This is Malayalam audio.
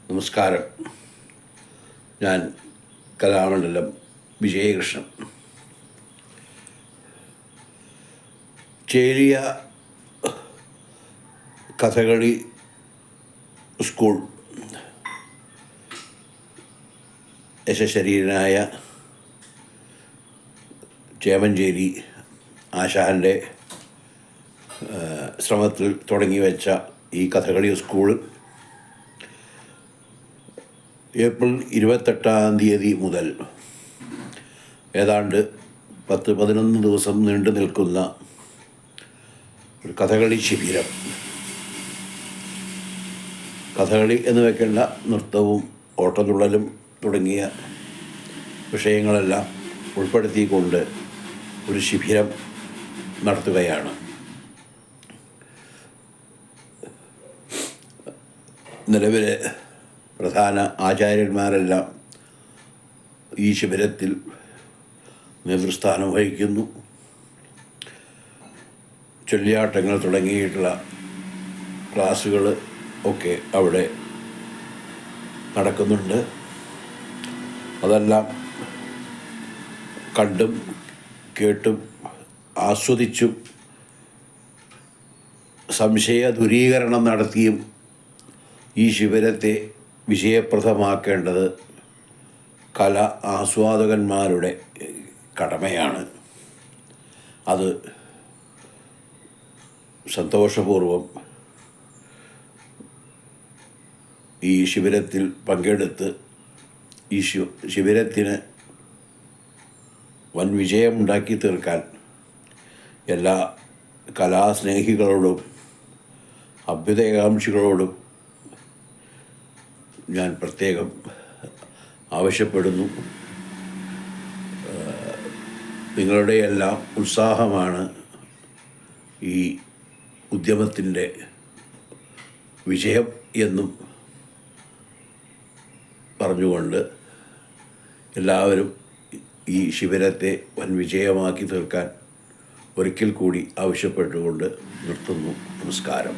നമസ്കാരം. ഞാൻ കലാമണ്ഡലം വിജയകൃഷ്ണൻ. ചേലിയ കഥകളി സ്കൂൾ യശശരീരനായ ചേമഞ്ചേരി ആശാൻ്റെ ശ്രമത്തിൽ തുടങ്ങി വെച്ച ഈ കഥകളി സ്കൂൾ ഏപ്രിൽ 28 മുതൽ ഏതാണ്ട് 10-11 ദിവസം നീണ്ടു നിൽക്കുന്ന ഒരു കഥകളി ശിബിരം. കഥകളി എന്ന് വെക്കേണ്ട നൃത്തവും ഓട്ടംതുള്ളലും തുടങ്ങിയ വിഷയങ്ങളെല്ലാം ഉൾപ്പെടുത്തിക്കൊണ്ട് ഒരു ശിബിരം നടത്തുകയാണ്. നിലവിലെ പ്രധാന ആചാര്യന്മാരെല്ലാം ഈ ശിബിരത്തിൽ നേതൃസ്ഥാനം വഹിക്കുന്നു. ചൊല്ലിയാട്ടങ്ങൾ തുടങ്ങിയിട്ടുള്ള ക്ലാസ്സുകൾ ഒക്കെ അവിടെ നടക്കുന്നുണ്ട്. അതെല്ലാം കണ്ടും കേട്ടും ആസ്വദിച്ചും സംശയ ദൂരീകരണം നടത്തിയും ഈ ശിബിരത്തെ വിജയപ്രദമാക്കേണ്ടത് കല ആസ്വാദകന്മാരുടെ കടമയാണ്. അത് സന്തോഷപൂർവം ഈ ശിബിരത്തിൽ പങ്കെടുത്ത് ഈ ശിബിരത്തിന് വൻ വിജയമുണ്ടാക്കി തീർക്കാൻ എല്ലാ കലാസ്നേഹികളോടും അഭ്യുദയകാംക്ഷികളോടും ഞാൻ പ്രത്യേകം ആവശ്യപ്പെടുന്നു. നിങ്ങളുടെ എല്ലാം ഉത്സാഹമാണ് ഈ ഉദ്യമത്തിൻ്റെ വിജയം എന്നും പറഞ്ഞുകൊണ്ട് എല്ലാവരും ഈ ശിബിരത്തെ വൻ വിജയമാക്കി തീർക്കാൻ ഒരിക്കൽ കൂടി ആവശ്യപ്പെട്ടുകൊണ്ട് നിർത്തുന്നു. നമസ്കാരം.